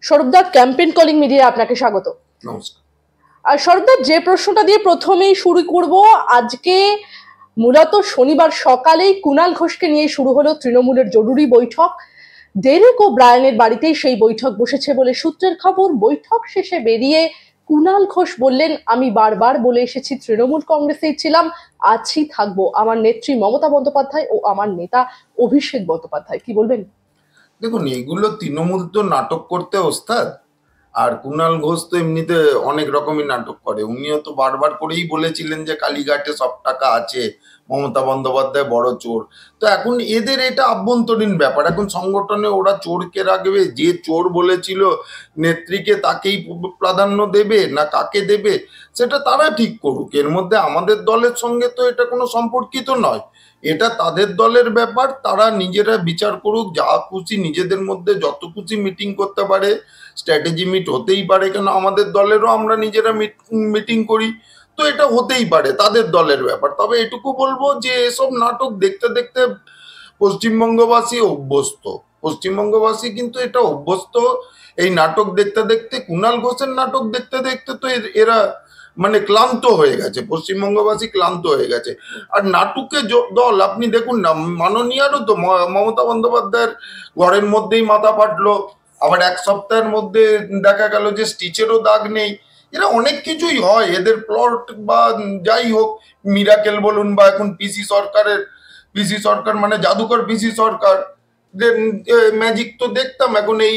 সৌরভদা, campaign calling media আপনাকে স্বাগত। নমস্কার। আর সৌরভদা, যে প্রশ্নটা দিয়ে প্রথমেই শুরু করব, আজকে মূলত শনিবার সকালেই কুণাল ঘোষকে নিয়ে শুরু হলো তৃণমূলের জরুরি বৈঠক। ডেরেক ও ব্রায়ানের বাড়িতেই সেই বৈঠক বসেছে বলে সূত্রের খবর। বৈঠক শেষে বেরিয়ে কুণাল ঘোষ বললেন, আমি বারবার বলে এসেছি তৃণমূল কংগ্রেসেই ছিলাম, আছি, থাকবো। আমার নেত্রী মমতা বন্দ্যোপাধ্যায় ও আমার নেতা অভিষেক বন্দ্যোপাধ্যায়। কি বলবেন? দেখুন, এগুলো তৃণমূল তো নাটক করতে ওস্তাদ, আর কুণাল ঘোষ তো এমনিতে অনেক রকমের নাটক করে। উনিও তো বারবার করেই বলেছিলেন যে কালীঘাটে সব টাকা আছে, মমতা বন্দ্যোপাধ্যায় বড় চোর। তো এখন এদের এটা আভ্যন্তরীণ ব্যাপার, এখন সংগঠনে ওরা চোরকে রাখবে, যে চোর বলেছিল নেত্রীকে তাকেই প্রাধান্য দেবে না কাকে দেবে সেটা তারা ঠিক করুক। এর মধ্যে আমাদের দলের সঙ্গে তো এটা কোনো সম্পর্কিত নয়, এটা তাদের দলের ব্যাপার, তারা নিজেরা বিচার করুক। যা খুশি নিজেদের মধ্যে যত খুশি মিটিং করতে পারে, স্ট্র্যাটেজি মিট হতেই পারে, কেন আমাদের দলেরও আমরা নিজেরা মিটিং করি, তো এটা হতেই পারে, তাদের দলের ব্যাপার। তবে এটুকু বলবো যে এসব নাটক দেখতে দেখতে পশ্চিমবঙ্গবাসী অভ্যস্ত, পশ্চিমবঙ্গবাসী কিন্তু এটা অভ্যস্ত এই নাটক দেখতে দেখতে। কুণাল ঘোষের নাটক দেখতে দেখতে তো এরা মানে ক্লান্ত হয়ে গেছে, পশ্চিমবঙ্গবাসী ক্লান্ত হয়ে গেছে। আর নাটুকে দল আপনি দেখুন না, মাননীয়ারও তো মমতা বন্দ্যোপাধ্যায়ের ঘরের মধ্যেই মাথা ফাটলো, আবার এক সপ্তাহের মধ্যে দেখা গেল যে স্টিচেরও দাগ নেই। এরা অনেক কিছুই হয়, এদের প্লট বা যাই হোক, মিরাকেল বলুন বা এখন পিসি সরকার মানে জাদুকর পিসি সরকার ম্যাজিক তো দেখতাম, এখন এই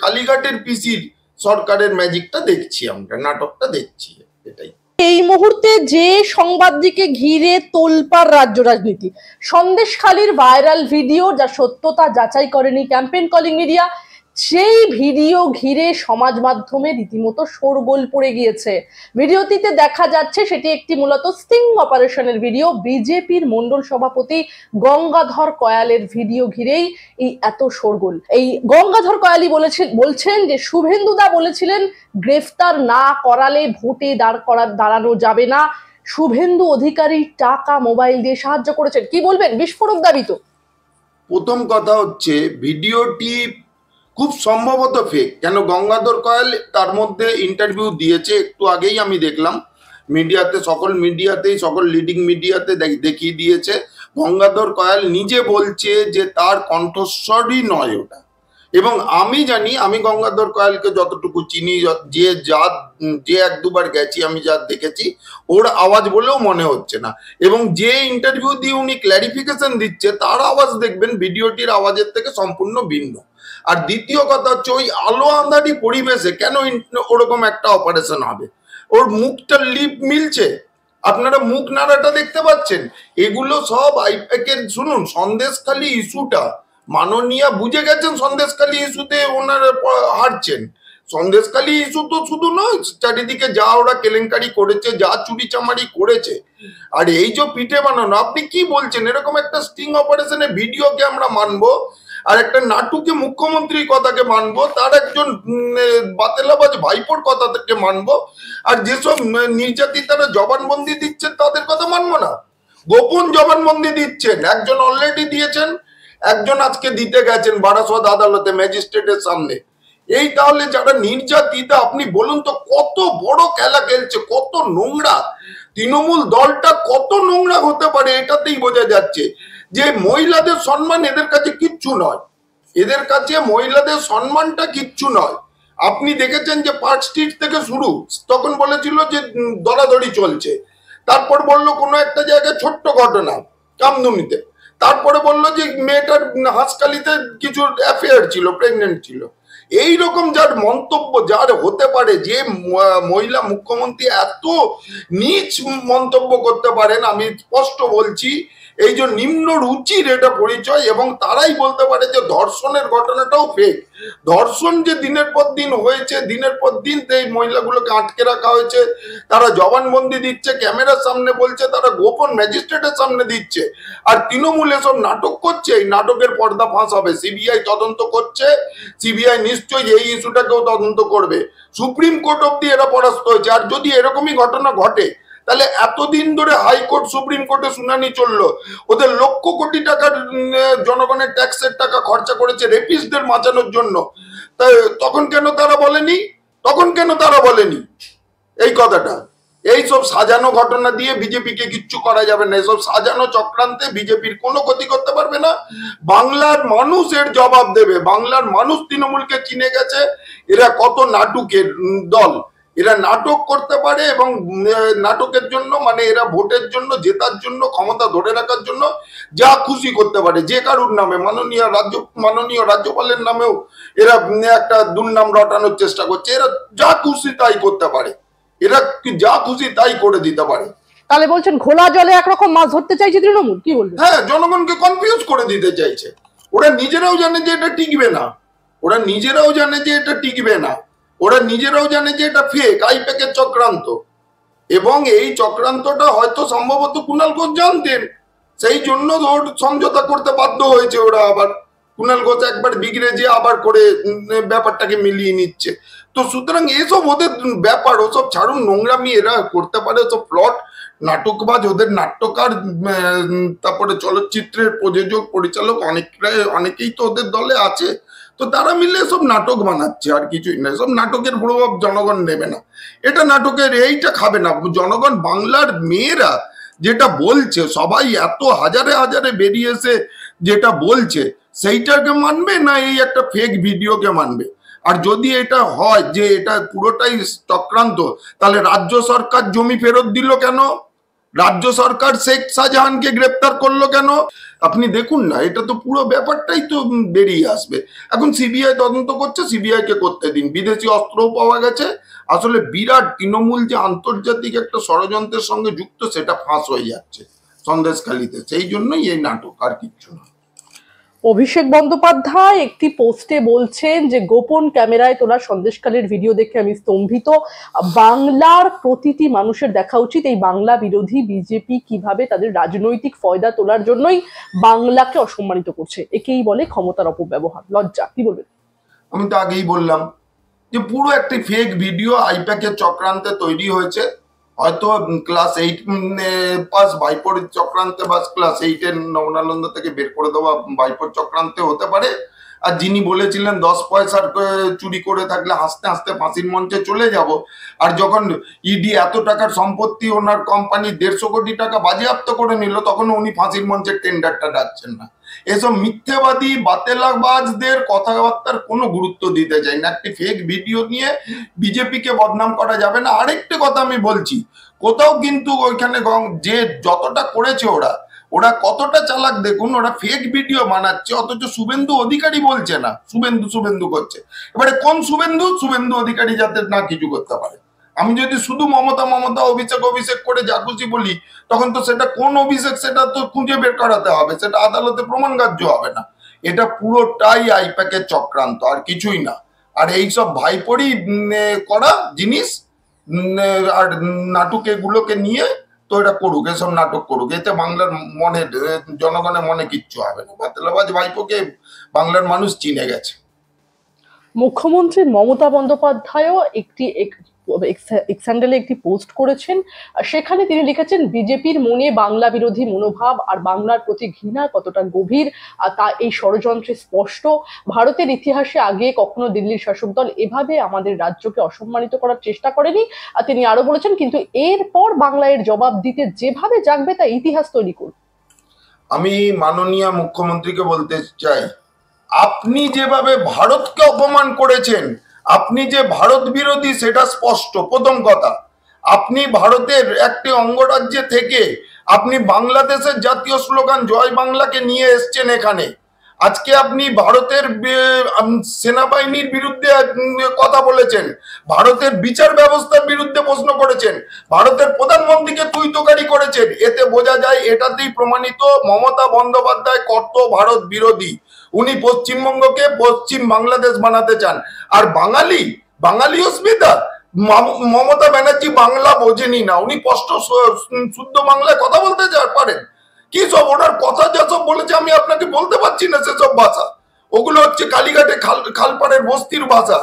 কালীঘাটের পিসির সরকারের ম্যাজিকটা দেখছি, আমরা নাটকটা দেখছি, এটাই। এই মুহূর্তে যে সংবাদটিকে ঘিরে তোলপাড় রাজ্য রাজনীতি, সন্দেশখালীর ভাইরাল ভিডিও, যা সত্যতা যাচাই করেনি ক্যাম্পেইন কলিং মিডিয়া, সেই ভিডিও ঘিরে সমাজ মাধ্যমে রীতিমতো শোরগোল পড়ে গিয়েছে। ভিডিওটিতে দেখা যাচ্ছে সেটি একটি মূলত স্টিং অপারেশনের ভিডিও। বিজেপির মন্ডল সভাপতি গঙ্গাধর কয়ালের ভিডিও ঘিরেই এই এত শোরগোল। এই গঙ্গাধর কয়ালি বলছেন যে শুভেন্দুদা বলেছিলেন গ্রেফতার না করালে ভোটে দাঁড়ানো যাবে না। শুভেন্দু অধিকারী টাকা মোবাইল দিয়ে সাহায্য করেছেন। কি বলবেন? বিস্ফোরক দাবি তো। প্রথম কথা হচ্ছে, ভিডিওটি খুব সম্ভবত ফেক। কেন, গঙ্গাধর কয়াল তার মধ্যে ইন্টারভিউ দিয়েছে, একটু আগেই আমি দেখলাম মিডিয়াতে, সকল লিডিং মিডিয়াতে দেখিয়ে দিয়েছে। গঙ্গাধর কয়াল নিজে বলছে যে তার কণ্ঠস্বরই নয় ওটা। এবং আমি জানি, আমি গঙ্গাধর কয়ালকে যতটুকু চিনি, যে এক দুবার গেছি, আমি যা দেখেছি, ওর আওয়াজ বলেও মনে হচ্ছে না। এবং যে ইন্টারভিউ দিয়ে উনি ক্ল্যারিফিকেশন দিচ্ছে, তার আওয়াজ দেখবেন ভিডিওটির আওয়াজের থেকে সম্পূর্ণ ভিন্ন। আর দ্বিতীয় কথা হচ্ছে, ওই আলো আঁধারি পরিবেশে কেন ওরকম একটা অপারেশন হবে? ওর মুখটা লিপ মিলছে, আপনারা মুখ নাড়াটা দেখতে পাচ্ছেন, এগুলো সব আইপ্যাকের। শুনুন, সন্দেশখালী ইস্যুটা মাননীয়া বুঝে গেছেন, সন্দেশখালী ইস্যুতে ওনারা হারছেন। সন্দেশখালী ইস্যু তো শুধু নয়, চারিদিকে যা ওরা কেলেঙ্কারি করেছে, যা চুরি চামারি করেছে, আর এই যে পিঠে বানানো, আপনি কি বলছেন? এরকম একটা স্টিং অপারেশনে ভিডিওকে আমরা মানবো, আর একটা নাটুকে মুখ্যমন্ত্রীর কথাকে মানবো, তার একজন বাতেলাবাজ ভাইপোর কথাকে মানবো, আর যেসব নির্যাতিতারা জবানবন্দি দিচ্ছেন তাদের কথা মানবো না? গোপন জবানবন্দি দিচ্ছেন, একজন অলরেডি দিয়েছেন, একজন আজকে দিতে গেছেন বারাসত আদালতে ম্যাজিস্ট্রেটের সামনে। এই তাহলে যারা নির্যাতিতা, আপনি বলুন তো কত বড় খেলা খেলছে, কত নোংরা তৃণমূল দলটা, কত নোংরা হতে পারে, এটাতেই বোঝা যাচ্ছে যে মহিলাদের সম্মান এদের কাছে কিচ্ছু নয়, এদের কাছে মহিলাদের সম্মানটা কিচ্ছু নয়। আপনি দেখেছেন যে পার্ক স্ট্রিট থেকে শুরু, তখন বলেছিল যে দরাদরি চলছে, তারপর বললো কোনো একটা জায়গায় ছোট্ট ঘটনা কামদুনিতে, তারপরে বললো যে মেয়েটার হাসকালিতে কিছু অ্যাফেয়ার ছিল, প্রেগনেন্ট ছিল। এই রকম যার মন্তব্য যার হতে পারে, যে মহিলা মুখ্যমন্ত্রী এত নীচ মন্তব্য করতে পারেন, আমি স্পষ্ট বলছি এই যে নিম্ন রুচির এটা পরিচয়। এবং তারাই বলতে পারে যে ধর্ষণের ঘটনাটাও ফেক। ধর্ষণ যে দিনের পর দিন হয়েছে, দিনের পর দিন এই মহিলাগুলোকে আটকে রাখা হয়েছে, তারা জবানবন্দি দিচ্ছে, ক্যামেরার সামনে বলছে, তারা গোপন ম্যাজিস্ট্রেটের সামনে দিচ্ছে, আর তৃণমূল এসব নাটক করছে। এই নাটকের পর্দা ফাঁস হবে, সিবিআই তদন্ত করছে, সিবিআই নিশ্চয়ই এই ইস্যুটাকেও তদন্ত করবে। সুপ্রিম কোর্ট অব্দি এরা পরাস্ত হয়েছে, আর যদি এরকমই ঘটনা ঘটে তাহলে এতদিন ধরে হাইকোর্ট সুপ্রিম কোর্টে শুনানি চললো, ওদের লক্ষ কোটি টাকার জনগণের ট্যাক্সের টাকা খরচা করেছে রেপিস্টদের বাঁচানোর জন্য, তখন কেন তারা বলেনি? এই কথাটা? এই সব সাজানো ঘটনা দিয়ে বিজেপিকে কিচ্ছু করা যাবে না। এসব সাজানো চক্রান্তে বিজেপির কোনো ক্ষতি করতে পারবে না। বাংলার মানুষ এর জবাব দেবে। বাংলার মানুষ তৃণমূলকে চিনে গেছে। এরা কত নাটকের দল, এরা নাটক করতে পারে এবং নাটকের জন্য মানে এরা ভোটের জন্য, জেতার জন্য, ক্ষমতা ধরে রাখার জন্য যা খুশি করতে পারে। যে কারুর নামে, মাননীয় রাজ্যপালের নামেও এরা একটা দুর্নাম রটানোর চেষ্টা করছে। এরা যা খুশি তাই করতে পারে, এরা যা খুশি তাই করে দিতে পারে। তাহলে বলছেন ঘোলা জলে একরকম মাছ ধরতে চাইছে তৃণমূল, কি বলবেন? হ্যাঁ, জনগণকে কনফিউজ করে দিতে চাইছে। ওরা নিজেরাও জানে যে এটা টিকবে না, ওরা নিজেরাও জানে যে এটা ফেক, আইপ্যাকের চক্রান্ত। এবং এই চক্রান্তটা হয়তো সম্ভবত কুণাল ঘোষ জানতেন, সেই জন্য ওর সমঝোতা করতে বাধ্য হয়েছে ওরা। আবার কুণাল ঘোষ একবার বিগড়ে যে আবার করে ব্যাপারটাকে মিলিয়ে নিচ্ছে। তো সুতরাং এসব ওদের ব্যাপার, ওসব ছাড়ুন, নোংরামি এরা করতে পারে, ওসব প্লট, নাটকবাজ, ওদের নাট্যকার, তারপরে চলচ্চিত্রের প্রযোজক, পরিচালক অনেকেই তো ওদের দলে আছে। তো তারা মিলে সব নাটক বানাচ্ছে, আর কিছুই না। সব নাটকের প্রভাব জনগণ নেবে না, এটা নাটকের এইটা খাবে না জনগণ। বাংলার মেয়েরা যেটা বলছে, সবাই এত হাজারে হাজারে বেরিয়ে এসে যেটা বলছে, সেইটাকে মানবে না এই একটা ফেক ভিডিওকে মানবে? আর যদি এটা হয় যে এটা পুরোটাই চক্রান্ত, তাহলে রাজ্য সরকার জমি ফেরত দিল কেন? রাজ্য সরকার শেখ শাহজাহানকে গ্রেপ্তার করলো কেন? আপনি দেখুন না, এটা তো পুরো ব্যাপারটাই তো বেরিয়ে আসবে। এখন সিবিআই তদন্ত করছে, সিবিআই কে করতে দিন। বিদেশি অস্ত্রও পাওয়া গেছে। আসলে বিরাট তৃণমূল যে আন্তর্জাতিক একটা ষড়যন্ত্রের সঙ্গে যুক্ত, সেটা ফাঁস হয়ে যাচ্ছে সন্দেশখালীতে। সেই জন্যই এই নাটক, আর কিচ্ছু না। অভিষেক বন্দ্যোপাধ্যায় একটি পোস্টে বলছেন যে গোপন ক্যামেরায় তোলা সন্দেশখালীর ভিডিও দেখে আমি স্তম্ভিত। বাংলার প্রতিটি মানুষের দেখা উচিত এই বাংলা বিরোধী বিজেপি কিভাবে তাদের রাজনৈতিক ফয়দা তোলার জন্যই বাংলাকে অসম্মানিত করছে। একেই বলে ক্ষমতার অপব্যবহার, লজ্জা। কি বলবেন? আমি তো আগেই বললাম যে পুরো একটি ফেক ভিডিও আইপ্যাকের চক্রান্তে তৈরি হয়েছে। হয়তো ক্লাস 8 পাস ভাইপোর চক্রান্তে বা ক্লাস 8-এর নবনানন্দ থেকে বের করে দেওয়া ভাইপোর চক্রান্তে হতে পারে। আর যিনি বলেছিলেন 10 পয়সার চুরি করে থাকলে হাসতে হাসতে ফাঁসির মঞ্চে চলে যাব, আর যখন ইডি এত টাকার সম্পত্তি ওনার কোম্পানি 150 কোটি টাকা বাজেয়াপ্ত করে নিল, তখন উনি ফাঁসির মঞ্চের টেন্ডারটা ডাকছেন না। এসব মিথ্যেবাদী বাতেলাবাজদের কথাবার্তার কোনো গুরুত্ব দিতে চাই না। একটি ফেক ভিডিও নিয়ে বিজেপিকে বদনাম করা যাবে না। আরেকটি কথা আমি বলছি, কোথাও কিন্তু ওইখানে যে যতটা করেছে ওরা কতটা চালাক দেখুন। ওরা ফেক ভিডিও বানাচ্ছে, অথচ শুভেন্দু অধিকারী বলছে না, শুভেন্দু করছে। এবারে কোন শুভেন্দু অধিকারী যাতে না কিছু করতে পারে। আমি যদি শুধু মমতা অভিষেক করে যা খুশি বলি, তখন তো সেটা কোন অভিষেক সেটা তো খুঁজে বের করাতে হবে, সেটা আদালতে প্রমাণগ্রাহ্য হবে না। এটা পুরোটাই আইপ্যাকের চক্রান্ত, আর কিছুই না। আর এইসব ভাইপোরই করা জিনিস, আর নাটক এগুলোকে নিয়ে তো এটা করুক, এসব নাটক করুক। এতে বাংলার মনে, জনগণের মনে কিচ্ছু হবে না। বাতেলাবাজ ভাইপোকে বাংলার মানুষ চিনে গেছে। মুখ্যমন্ত্রী মমতা বন্দ্যোপাধ্যায়ও একটি এক্সহ্যান্ডেলে একটি পোস্ট করেছেন। সেখানে তিনি লিখেছেন, বিজেপির মনে বাংলা বিরোধী মনোভাব আর বাংলার প্রতি ঘৃণা কতটা গভীর তা এই ষড়যন্ত্রে স্পষ্ট। ভারতের ইতিহাসে আগে কখনো দিল্লির শাসক দল এভাবে আমাদের রাজ্যকে অসম্মানিত করার চেষ্টা করেনি। তিনি আরো বলেছেন, কিন্তু এরপর বাংলা এর জবাব দিতে যেভাবে জাগবে তা ইতিহাস তৈরি করবে। আমি মাননীয় মুখ্যমন্ত্রীকে বলতে চাই, আপনি যেভাবে ভারতকে অপমান করেছেন, আপনি যে ভারত বিরোধী সেটা স্পষ্ট। প্রথম কথা, আপনি ভারতের একটি অঙ্গরাজ্যে থেকে আপনি বাংলাদেশের জাতীয় স্লোগান জয় বাংলাকে নিয়ে এসছেন এখানে। আজকে আপনি ভারতের সেনাবাহিনীর বিরুদ্ধে কথা বলেছেন, ভারতের বিচার ব্যবস্থার বিরুদ্ধে প্রশ্ন করেছেন, ভারতের প্রধানমন্ত্রীকে তুইতকারি করেছেন। এতে বোঝা যায়, এটাতেই প্রমাণিত মমতা বন্দ্যোপাধ্যায় কত ভারত বিরোধী। উনি পশ্চিমবঙ্গকে পশ্চিম বাংলাদেশ বানাতে চান। আর বাঙালি অস্মিতা, মমতা ব্যানার্জি বাংলা বোঝেনি না, উনি স্পষ্ট শুদ্ধ বাংলায় কথা বলতে পারেন। কি সব ওনার কথা যা সব বলেছে আমি আপনাকে বলতে পারছি না সেসব ভাষা। ওগুলো হচ্ছে কালীঘাটে খালপাড়ের বস্তির ভাষা।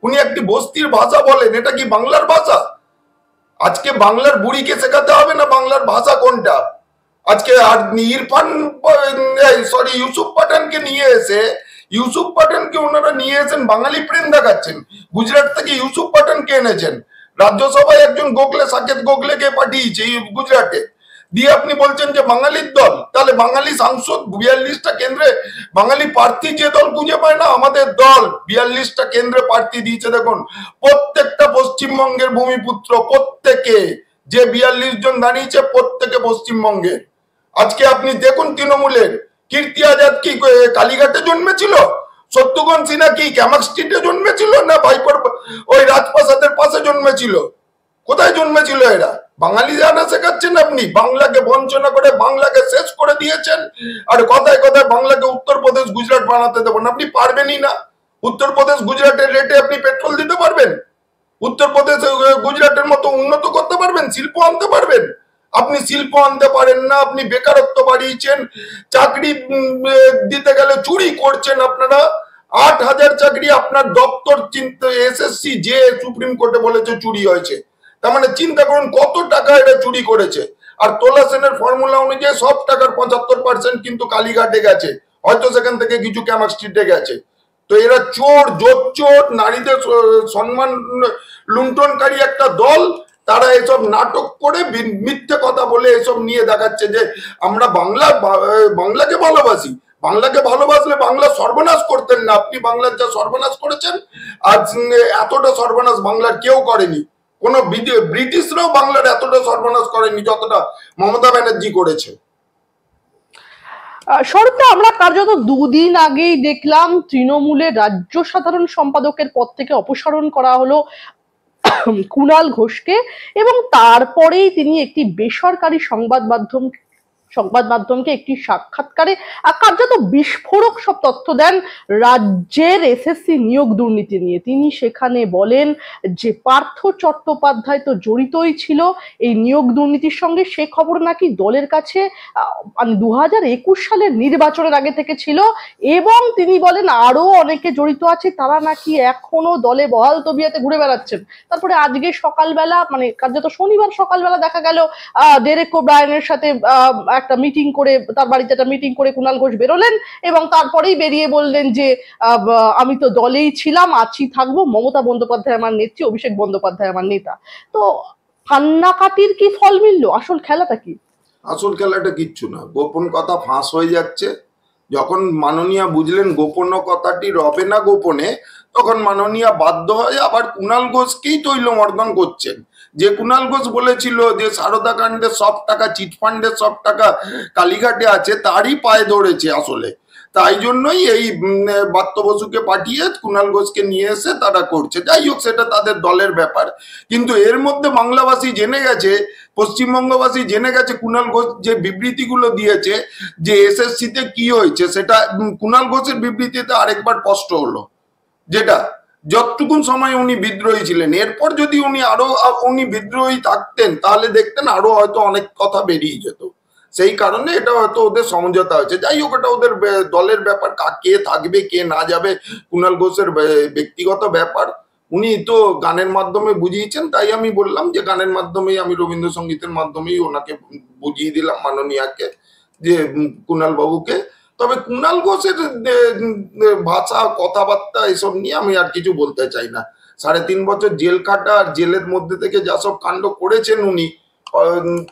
উনি একটি বস্তির ভাষা বলেন, এটা কি বাংলার ভাষা? আজকে বাংলার বুড়িকে শেখাতে হবে না বাংলার ভাষা কোনটা। আজকে আর ইরফান, সরি, ইউসুফ পাঠানকে নিয়ে এসে, ইউসুফ পাঠানকে ওনারা নিয়ে এসেন, বাঙালি প্রেম দেখাচ্ছেন। গুজরাট থেকে ইউসুফ পাঠানকে এনেছেন, রাজ্যসভায় একজন গোখলে, সাকেত গোখলেকে পাঠিয়েছে গুজরাটে, দিয়ে আপনি বলছেন যে বাঙালির দল। তাহলে বাঙালি সাংসদ 42টা কেন্দ্রে বাঙালি প্রার্থী যে দল খুঁজে পায় না, আমাদের দল 42টা কেন্দ্রে প্রার্থী দিয়েছে। দেখুন, প্রত্যেকটা পশ্চিমবঙ্গের ভূমিপুত্র, প্রত্যেকে যে 42 জন দাঁড়িয়েছে প্রত্যেকে পশ্চিমবঙ্গের। আজকে আপনি দেখুন তৃণমূলের কীর্তি আজাদ কি কালীঘাটে জন্মেছিল? শত্রুঘ্ন সিনহা কি ক্যামাক স্ট্রিটে জন্মেছিল, না ভাইপোর ওই রাজপ্রাসাদের পাশে জন্মেছিল? কোথায় জন্মেছিল এরা? বাঙালি জানা শেখাচ্ছেন আপনি, বাংলাকে বঞ্চনা করে বাংলাকে শেষ করে দিয়েছেন। আর কথায় কথায় বাংলাকে উত্তরপ্রদেশ গুজরাট বানাতে দেবেন, আপনি পারবেনই না। উত্তরপ্রদেশ গুজরাটের রেটে আপনি পেট্রোল দিতে পারবেন? উত্তরপ্রদেশ গুজরাটের মতো উন্নত করতে পারবেন? শিল্প আনতে পারবেন? আপনি শিল্প আনতে পারেন না, আপনি বেকারত্ব বাড়িয়েছেন, চাকরি দিতে গেলে চুরি করছেন আপনারা। 8,000 চাকরি আপনার দপ্তর চিন্তা, এসএসসি যে সুপ্রিম কোর্টে বলেছে চুরি হয়েছে, তার মানে চিন্তা করুন কত টাকা এটা চুরি করেছে। আর তোলা সেনের ফর্মুলা অনুযায়ী সব টাকার 75% কিন্তু কালীঘাটে গেছে, হয়তো সেখান থেকে কিছু ক্যামাক স্ট্রিটে গেছে। তো এরা চোর, জোচ্চোর, নারীদের সম্মান লুণ্ঠনকারী একটা দল। তারা এসব নাটক করে মিথ্যে কথা বলে এসব নিয়ে দেখাচ্ছে যে আমরা বাংলাকে ভালোবাসি। বাংলাকে ভালোবাসলে বাংলা সর্বনাশ করতেন না আপনি। বাংলার যা সর্বনাশ করেছেন, আজ এতটা সর্বনাশ বাংলার কেউ করেনি। কোন ব্রিটিশরাও বাংলার এতটা সর্বনাশ করেনি যতটা মমতা ব্যানার্জি করেছে। স্বরূপটা আমরা কার্যত দুদিন আগেই দেখলাম তৃণমূলের রাজ্য সাধারণ সম্পাদকের পদ থেকে অপসারণ করা হলো কুণাল ঘোষকে, এবং তারপরেই তিনি একটি বেসরকারি সংবাদ মাধ্যমকে একটি সাক্ষাৎকারে কার্যত বিস্ফোরক সব তথ্য দেন রাজ্যের এসএসসি নিয়োগ দুর্নীতি নিয়ে। তিনি সেখানে বলেন যে পার্থ চট্টোপাধ্যায় তো জড়িতই ছিল এই নিয়োগ দুর্নীতির সঙ্গে, সে খবর নাকি দলের কাছে 2021 সালের নির্বাচনের আগে থেকে ছিল, এবং তিনি বলেন আরো অনেকে জড়িত আছে, তারা নাকি এখনো দলে বহাল তবিয়াতে ঘুরে বেড়াচ্ছেন। তারপরে আজকে সকালবেলা, মানে কার্যত শনিবার সকালবেলা দেখা গেল ডেরেক ওব্রায়ানের সাথে একটা মিটিং করে, তার বাড়িতে একটা মিটিং করে কুণাল ঘোষ বেরোলেন, এবং তারপরেই বেরিয়ে বললেন যে আমি তো দলেই ছিলাম, আছি, থাকবো, মমতা বন্দ্যোপাধ্যায় আমার নেত্রী, অভিষেক বন্দ্যোপাধ্যায় আমার নেতা। তো কান্নাকাটির কি ফল মিললো? আসল খেলাটা কি? আসল খেলাটা কিচ্ছু না, গোপন কথা ফাঁস হয়ে যাচ্ছে। যখন মাননীয়া বুঝলেন গোপন কথাটি রবে না গোপনে, তখন মাননীয়া বাধ্য হয়ে আবার কুণাল ঘোষকেই তৈলমর্দন করছেন। যে কুণাল ঘোষ বলেছিল যে সারদা কাণ্ডের সব টাকা, চিটফান্ডের সব টাকা কালীঘাটে আছে, তারই পায়ে ধরেছে আসলে। তাই জন্যই এই বাত্য বসুকে পাঠিয়ে কুণাল ঘোষকে নিয়ে এসে তারা করছে। যাই হোক, সেটা তাদের দলের ব্যাপার। কিন্তু এর মধ্যে বাংলাবাসী জেনে গেছে, পশ্চিমবঙ্গবাসী জেনে গেছে কুণাল ঘোষ যে বিবৃতিগুলো দিয়েছে যে এসএসসিতে কি হয়েছে, সেটা কুণাল ঘোষের বিবৃতিতে আরেকবার স্পষ্ট হলো। যেটা যতটুকুন সময় উনি বিদ্রোহী ছিলেন, এরপর যদি উনি বিদ্রোহী থাকতেন তাহলে দেখতেন আরো হয়তো অনেক কথা বেরিয়ে যেত। সেই কারণে এটা হয়তো ওদের সমঝোতা হয়েছে। যাই হোক, এটা ওদের দলের ব্যাপার, কে থাকবে কে না যাবে কুণাল ঘোষের ব্যক্তিগত ব্যাপার। উনি তো গানের মাধ্যমে বুঝিয়েছেন, তাই আমি বললাম যে গানের মাধ্যমেই, আমি রবীন্দ্রসঙ্গীতের মাধ্যমেই ওনাকে বুঝিয়ে দিলাম মাননীয়াকে, যে কুণাল বাবুকে। তবে কুণাল ঘোষের ভাষা, কথাবার্তা এসব নিয়ে আমি আর কিছু বলতে চাই না। 3.5 বছর জেল কাটা, আর জেলের মধ্যে থেকে যা সব কাণ্ড করেছেন উনি,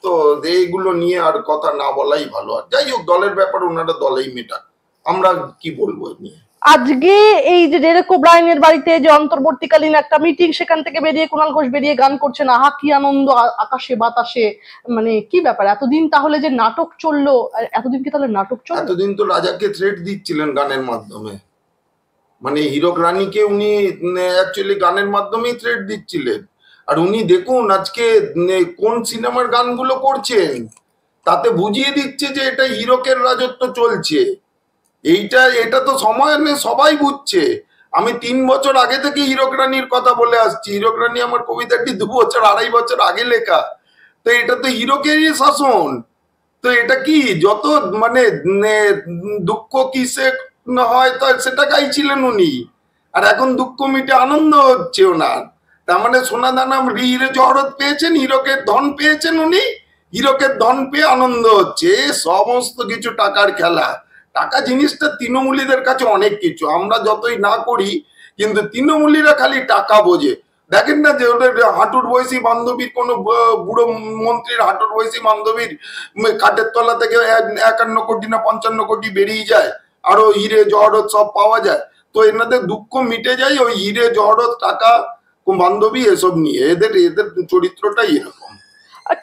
তো এইগুলো নিয়ে আর কথা না বলাই ভালো। আর যাই হোক, দলের ব্যাপার ওনারা দলেই মেটাক, আমরা কি বলবো নিয়ে। আজকে এই যে ডেরেক ওব্রায়ানের বাড়িতে যে অন্তর্বর্তীকালীন একটা মিটিং, সেখান থেকে বেরিয়ে কুণাল ঘোষ বেরিয়ে গান করছেন, আহা কি আনন্দ আকাশে বাতাসে, মানে কি ব্যাপার? এতদিন তাহলে যে নাটক চললো, এতদিন কি তাহলে নাটক চললো? এতদিন তো রাজাকে থ্রেট দিচ্ছিলেন গানের মাধ্যমে, মানে হীরক রানীকে উনি অ্যাকচুয়ালি গানের মাধ্যমেই থ্রেট দিচ্ছিলেন। আর উনি দেখুন আজকে কোন সিনেমার গানগুলো করছেন, তাতে বুঝিয়ে দিচ্ছে যে এটা হীরকের রাজত্ব চলছে। এটা তো সময় নেই, সবাই বুঝছে। আমি 3 বছর আগে থেকে হীরক রানীর কথা বলে আসছি। হীরক রানী আমার কবিতাটি 2 বছর 2.5 বছর আগে লেখা। তো এটা তো হীরকেরই শাসন। তো এটা কি যত মানে দুঃখ কিসে হয়, তো সেটা গাইছিলেন উনি। আর এখন দুঃখ মিটে আনন্দ হচ্ছে ওনার। তার মানে সোনা দানা হিরে জহরত পেয়েছেন, হীরকের ধন পেয়েছেন উনি, হীরকের ধন পেয়ে আনন্দ হচ্ছে। সমস্ত কিছু টাকার খেলা। টাকা জিনিসটা তৃণমূলীদের কাছে অনেক কিছু, আমরা যতই না করি কিন্তু তৃণমূলীরা খালি টাকা বোঝে। দেখেন না যে ওদের হাঁটুর বয়সী বান্ধবীর কোনো বুড়ো মন্ত্রীর হাঁটুর বয়সী বান্ধবীর খাটের তলা থেকে 51 কোটি না 55 কোটি বেরিয়ে যায়, আরো হিরে জহরত সব পাওয়া যায়। তো এনাদের দুঃখ মিটে যায় ওই হিরে জহরত টাকা বান্ধবী এসব নিয়ে। এদের এদের চরিত্রটাই এরকম।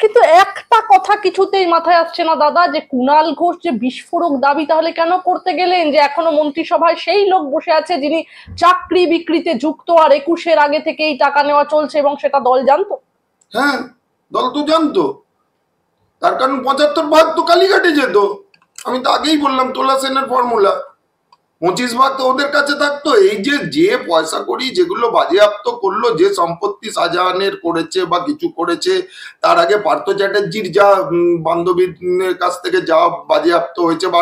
কিন্তু একটা কথা কিছুতেই মাথায় আসছে না দাদা, যে কুণাল ঘোষ যে বিস্ফোরক দাবি তাহলে কেন করতে গেলেন? যে এখনো মন্ত্রিসভায় সেই লোক বসে আছে যিনি চাকরি বিক্রিতে যুক্ত, আর 21-এর আগে থেকে এই টাকা নেওয়া চলছে এবং সেটা দল জানতো। হ্যাঁ, দল তো জানতো, তার কারণ 75 ভাগ তো কালীঘাটে যেত। আমি তো আগেই বললাম তোলা সেনের ফর্মুলা, 25 ভাগ তো ওদের কাছে থাকতো। এই যে যে পয়সা করি যেগুলো বাজেয়াপ্ত করলো, যে সম্পত্তি শাহজাহানের করেছে বা কিছু করেছে, তার আগে পার্থ চ্যাটার্জির যা বান্ধবীর কাছ থেকে যা বাজেয়াপ্ত হয়েছে বা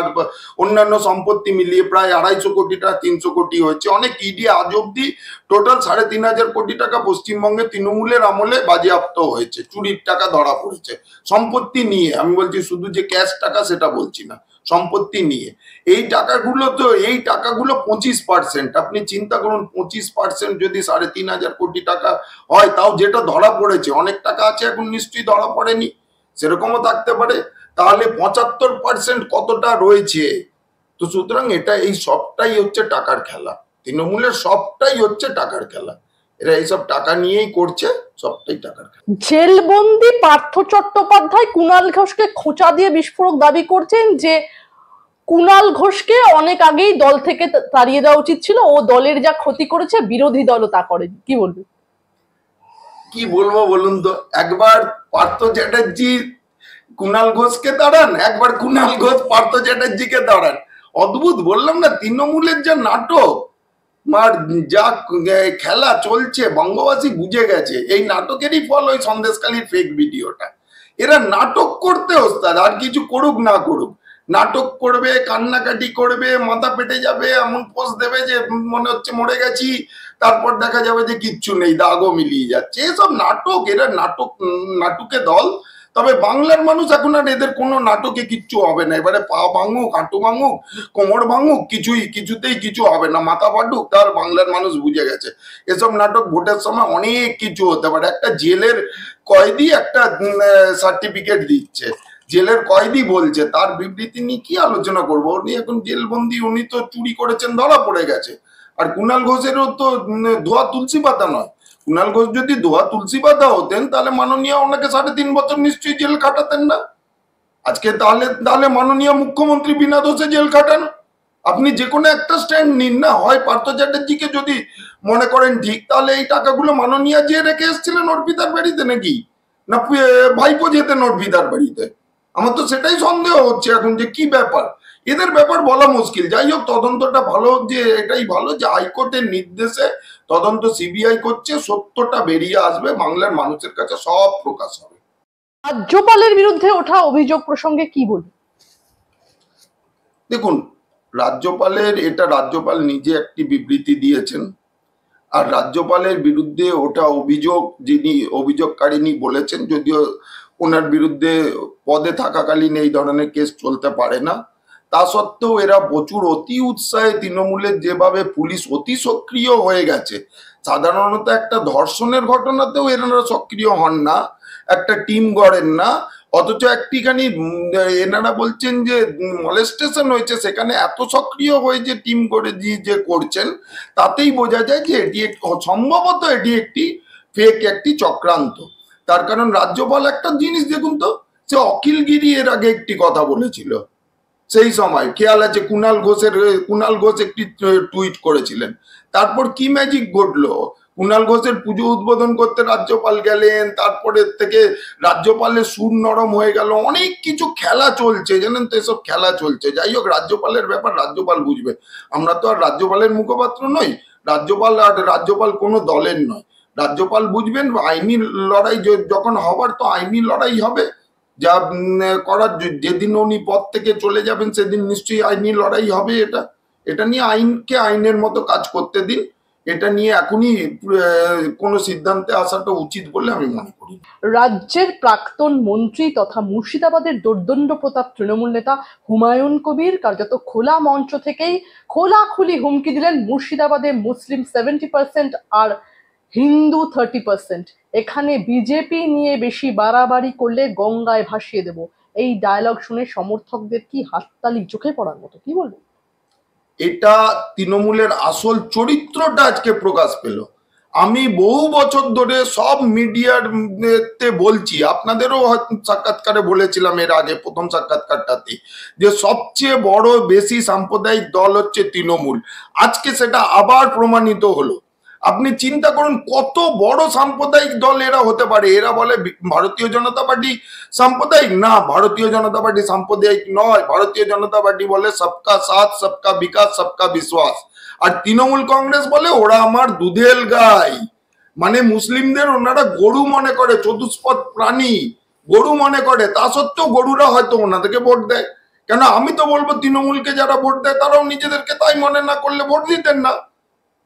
অন্যান্য সম্পত্তি মিলিয়ে প্রায় 250 কোটি টাকা 300 কোটি হয়েছে। অনেক ইডি আজ অব্দি টোটাল 3,500 কোটি টাকা পশ্চিমবঙ্গে তৃণমূলের আমলে বাজেয়াপ্ত হয়েছে, চুরির টাকা ধরা পড়েছে সম্পত্তি নিয়ে। আমি বলছি শুধু যে ক্যাশ টাকা সেটা বলছি না, সম্পত্তি নিয়ে। এই টাকাগুলো 25%। আপনি চিন্তা করুন, 25% যদি 3,500 কোটি টাকা হয়, তাও যেটা ধরা পড়েছে, অনেক টাকা আছে এখন নিশ্চয়ই ধরা পড়েনি, সেরকমও থাকতে পারে। তাহলে 75% কতটা রয়েছে? তো সুতরাং এটা এই সবটাই হচ্ছে টাকার খেলা, তৃণমূলের সবটাই হচ্ছে টাকার খেলা। এরা এইসব টাকা নিয়েই করছে, সবটাই টাকার খেলা। জেলবন্দি পার্থ চট্টোপাধ্যায় কুণাল ঘোষকে খোঁচা দিয়ে বিস্ফোরক দাবি করছেন যে কুণাল ঘোষকে অনেক আগেই দল থেকে তাড়িয়ে দেওয়া উচিত ছিল, ও দলের যা ক্ষতি করেছে বিরোধী দলও তা করেনি। কি বলবেন? কি বলবো বলুন তো, একবার পার্থ চ্যাটার্জি কুণাল ঘোষকে দাঁড়ান, একবার কুণাল ঘোষ পার্থ চ্যাটার্জিকে দাঁড়ান। অদ্ভুত, বললাম না, তৃণমূলের যা নাটক আর যা খেলা চলছে বঙ্গবাসী বুঝে গেছে। এই নাটকেরই ফল ওই সন্দেশখালীর ফেক ভিডিওটা। এরা নাটক করতে ওস্তাদ, আর কিছু করুক না করুক, নাটক করবে, কান্নাকাটি করবে, মাথা পেটে যাবে, এমন পোস্ট দেবে যে মনে হচ্ছে মরে গেছি, তারপর দেখা যাবে যে কিচ্ছু নেই, দাগও মিলিয়ে যাচ্ছে। এসব নাটক, এরা নাটকে দল। তবে বাংলার মানুষ এখন আর এদের কোনো নাটকে কিচ্ছু হবে না। এবারে পা ভাঙুক, হাঁটু ভাঙুক, কোমর ভাঙুক, কিছুতেই কিছু হবে না, মাথা ফাটুক, তার বাংলার মানুষ বুঝে গেছে এসব নাটক ভোটের সময় অনেক কিছু হতে পারে। একটা জেলের কয়েদি একটা সার্টিফিকেট দিচ্ছে, জেলের কয়েদি বলছে, তার বিবৃতি নিয়ে কি আলোচনা করবো? উনি এখন জেলবন্দি, উনি তো চুরি করেছেন, ধরা পড়ে গেছে। আর কুণাল ঘোষেরও তো ধোয়া তুলসী পাতা নয়। কুণাল ঘোষ যদি ধোয়া তুলসী পাতা হতেন, তাহলে মাননীয় ওনাকে 3.5 বছর নিশ্চয়ই জেল খাটাতেন না আজকে। তাহলে মাননীয় মুখ্যমন্ত্রী বিনা দোষে জেল খাটান। আপনি যে কোনো একটা স্ট্যান্ড নিন না, হয় পার্থ চ্যাটার্জিকে যদি মনে করেন ঠিক, তাহলে এই টাকাগুলো মাননীয় যে রেখে এসেছিলেন অর্পিতার বাড়িতে নাকি, না ভাইপো যেতেন অর্পিতার বাড়িতে? আমার তো সেটাই সন্দেহ হচ্ছে এখন, যে কি ব্যাপার। এদের ব্যাপার বলা মুশকিল। যাই হোক, তদন্তটা ভালো, যে এটাই ভালো যে হাইকোর্টের নির্দেশে তদন্ত সিবিআই করছে, সত্যটা বেরিয়ে আসবে, বাংলার মানুষের কাছে সব প্রকাশ হবে। রাজ্যপালের বিরুদ্ধে ওঠা অভিযোগ প্রসঙ্গে কি বলবেন? দেখুন, রাজ্যপাল নিজে একটি বিবৃতি দিয়েছেন, আর রাজ্যপালের বিরুদ্ধে ওটা অভিযোগ, যিনি অভিযোগকারিনী বলেছেন, যদিও ওনার বিরুদ্ধে পদে থাকাকালীন এই ধরনের কেস চলতে পারে না, তা সত্ত্বেও এরা প্রচুর অতি উৎসাহে, তৃণমূলের যেভাবে পুলিশ অতি সক্রিয় হয়ে গেছে, সাধারণত একটা ধর্ষণের ঘটনাতেও এনারা সক্রিয় হন না, একটা টিম গড়েন না, অথচ একটিখানি এনারা বলছেন যে মলেস্টেশন হয়েছে, সেখানে এত সক্রিয় হয়ে যে টিম করে যে করছেন, তাতেই বোঝা যায় যে সম্ভবত এটি একটি ফেক, একটি চক্রান্ত। তার কারণ রাজ্যপাল একটা জিনিস দেখুন তো, সে অখিলগিরি এর আগে একটি কথা বলেছিল, সেই সময় খেয়াল আছে, কুণাল ঘোষ একটি টুইট করেছিলেন, তারপর কি ম্যাজিক ঘটলো, কুণাল ঘোষের পুজো উদ্বোধন করতে রাজ্যপাল গেলেন, তারপরে থেকে রাজ্যপালের সুর নরম হয়ে গেল, অনেক কিছু খেলা চলছে, জানেন তো, এসব খেলা চলছে। যাই হোক, রাজ্যপালের ব্যাপার রাজ্যপাল বুঝবে, আমরা তো আর রাজ্যপালের মুখপাত্র নই, রাজ্যপাল কোনো দলের নয়, রাজ্যপাল বুঝবেন। আইনি লড়াই যখন হবার, তো আইনি লড়াই হবে, যা করার, যেদিন উনি পদ থেকে চলে যাবেন সেদিন নিশ্চয়ই আইনি লড়াই হবে। এটা নিয়ে আইনকে আইনের মতো কাজ করতে দিন, এটা নিয়ে এখনই কোনো সিদ্ধান্তে আসাটা উচিত বলে আমি মনে করি। রাজ্যের প্রাক্তন মন্ত্রী তথা মুর্শিদাবাদের দোর্দণ্ড প্রতাপ তৃণমূল নেতা হুমায়ুন কবির কার্যত খোলা মঞ্চ থেকেই খোলাখুলি হুমকি দিলেন মুর্শিদাবাদে মুসলিম 70% আর হিন্দু 30%। এখানে বিজেপি নিয়ে বেশি বাড়াবাড়ি করলে গঙ্গায় ভাসিয়ে দেব। এই ডায়লগ শুনে সমর্থকদের কি হাততালি চোখে পড়ার মতো, কি বলবো? এটা তৃণমূলের আসল চরিত্রটা আজকে প্রকাশ পেল। আমি বহু বছর ধরে সব মিডিয়াতে বলছি, আপনাদেরও সাক্ষাৎকারে বলেছিলাম এর আগে প্রথম সাক্ষাৎকারটাতে, যে সবচেয়ে বড় বেশি সাম্প্রদায়িক দল হচ্ছে তৃণমূল। আজকে সেটা আবার প্রমাণিত হলো। আপনি চিন্তা করুন কত বড় সাম্প্রদায়িক দল এরা হতে পারে। এরা বলে ভারতীয় জনতা পার্টি সাম্প্রদায়িক, না, ভারতীয় জনতা পার্টি সাম্প্রদায়িক নয়। ভারতীয় জনতা পার্টি বলে সবকা সাথ, সবকা বিকাশ, সবকা বিশ্বাস। আর তৃণমূল কংগ্রেস বলে ওরা আমার দুধেল গাই। মানে মুসলিমদের ওনারা গরু মনে করে, চতুষ্পদ প্রাণী গরু মনে করে। তা সত্ত্বেও গরুরা হয়তো ওনাদেরকে ভোট দেয়। কেন আমি তো বলবো তৃণমূলকে যারা ভোট দেয় তারাও নিজেদেরকে তাই মনে না করলে ভোট দিতেন না।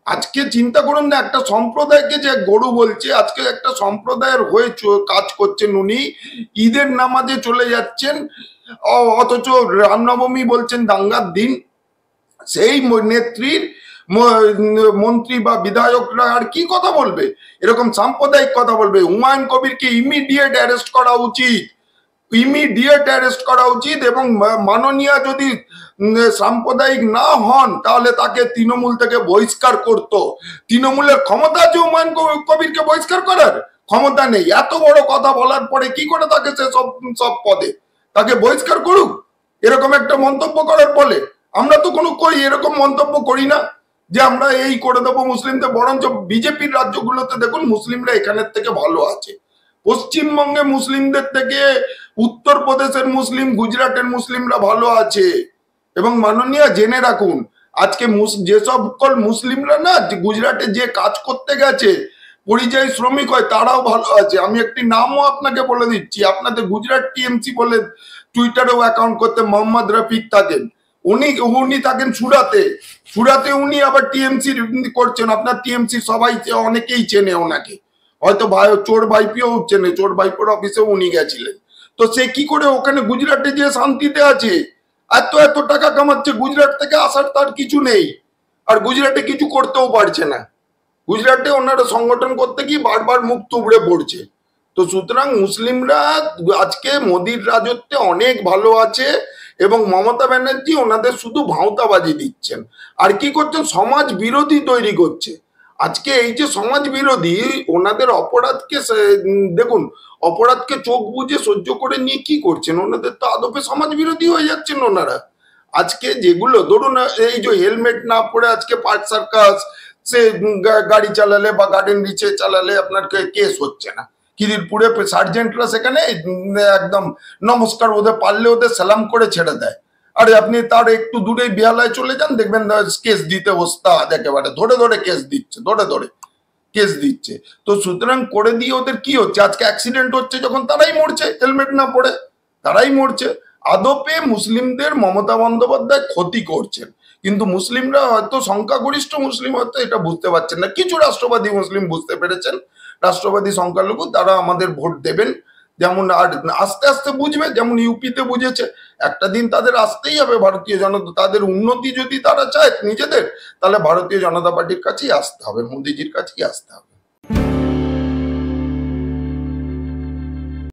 আজকে চিন্তা করুন না, একটা সম্প্রদায়কে যে গরু বলছে, আজকে একটা সম্প্রদায়ের হয়ে কাজ করছেন উনি। ঈদের নামাজে চলে যাচ্ছেন, অথচ রামনবমী বলছেন দাঙ্গার দিন। সেই নেত্রীর মন্ত্রী বা বিধায়করা আর কি কথা বলবে? এরকম সাম্প্রদায়িক কথা বলবে। হুমায়ুন কবিরকে ইমিডিয়েট অ্যারেস্ট করা উচিত, ইমিডিয়েট অ্যারেস্ট করা উচিত। এবং মাননীয় যদি সাম্প্রদায়িক না হন তাহলে তাকে তৃণমূল থেকে বহিষ্কার করত। তৃণমূলের ক্ষমতা আছে হুমায়ুন কবিরকে বহিষ্কার করার? ক্ষমতা নেই। এত বড় কথা বলার পরে কি করে তাকে সে সব পদে তাকে বহিষ্কার করুক এরকম একটা মন্তব্য করার ফলে? আমরা তো কোনো এরকম মন্তব্য করি না যে আমরা এই করে দেবো মুসলিমদের। বরঞ্চ বিজেপির রাজ্যগুলোতে দেখুন মুসলিমরা এখানের থেকে ভালো আছে। পশ্চিমবঙ্গে মুসলিমদের থেকে উত্তরপ্রদেশের মুসলিম, গুজরাটের মুসলিমরা ভালো আছে। এবং মাননীয় জেনে রাখুন, আজকে যে সকল মুসলিমরা না গুজরাটে যে কাজ করতে গেছে পরিযায়ী শ্রমিক হয় তারাও ভালো আছে। আমি একটি নামও আপনাকে বলে দিচ্ছি, আপনাদের গুজরাট টিএমসি বলে টুইটারেও অ্যাকাউন্ট করতে মোহাম্মদ রফিক থাকেন। উনি থাকেন সুরাতে উনি আবার টিএমসি করছেন। আপনার টিএমসি সবাই অনেকেই চেনে ওনাকে, হয়তো চোর ভাইপিও চেনে, চোর ভাইপোর অফিসেও উনি গেছিলেন। তো সে কি করে ওখানে গুজরাটে যে শান্তিতে আছে? এত টাকা কামাচ্ছে, গুজরাট থেকে আসার তার কিছু নেই। আর গুজরাটে কিছু করতেও পারছে না। গুজরাটে ওনারা সংগঠন করতে গিয়ে বারবার মুখ তুবড়ে পড়ছে। তো সুতরাং মুসলিমরা আজকে মোদির রাজত্বে অনেক ভালো আছে এবং মমতা ব্যানার্জি ওনাদের শুধু ভাঁওতাবাজি দিচ্ছেন। আর কি করছেন? সমাজ বিরোধী তৈরি করছে। আজকে এই যে সমাজ বিরোধী, ওনাদের অপরাধকে দেখুন, অপরাধকে চোখ বুজে সহ্য করে নিয়ে কি করছেন? ওনাদের তো আদপে সমাজ বিরোধী হয়ে যাচ্ছেন ওনারা। আজকে যেগুলো ধরুন এই যে হেলমেট না পরে আজকে পার্ক সার্কাস সে গাড়ি চালালে বা গার্ডেন রিচে চালালে আপনার কেস হচ্ছে না। খিদিরপুরে সার্জেন্টরা সেখানে একদম নমস্কার, ওদের পারলে ওদের সালাম করে ছেড়ে দেয়। আরে আপনি তার একটু দূরে বেহালায় চলে যান, দেখবেন কেস দিতে ওস্তাদ, একেবারে ধরে ধরে কেস দিচ্ছে, কেস দিচ্ছে। তো সুতরাং করে দিয়ে ওদের কি হচ্ছে? আজকে অ্যাক্সিডেন্ট হচ্ছে যখন তারাই মরছে, হেলমেট না পরে তারাই মরছে। আদপে মুসলিমদের মমতা বন্দ্যোপাধ্যায় ক্ষতি করছেন, কিন্তু মুসলিমরা হয়তো সংখ্যাগরিষ্ঠ মুসলিম হয়তো এটা বুঝতে পারছেন না। কিছু রাষ্ট্রবাদী মুসলিম বুঝতে পেরেছেন, রাষ্ট্রবাদী সংখ্যালঘু, তারা আমাদের ভোট দেবেন। যেমন আর আস্তে আস্তে বুঝবে, যেমন ইউপিতে বুঝেছে। একটা দিন তাদের আসতেই হবে ভারতীয় জনতা, তাদের উন্নতি যদি তারা চায় নিজেদের, তাহলে ভারতীয় জনতা পার্টির কাছেই আসতে হবে, মোদিজির কাছেই আসতে হবে।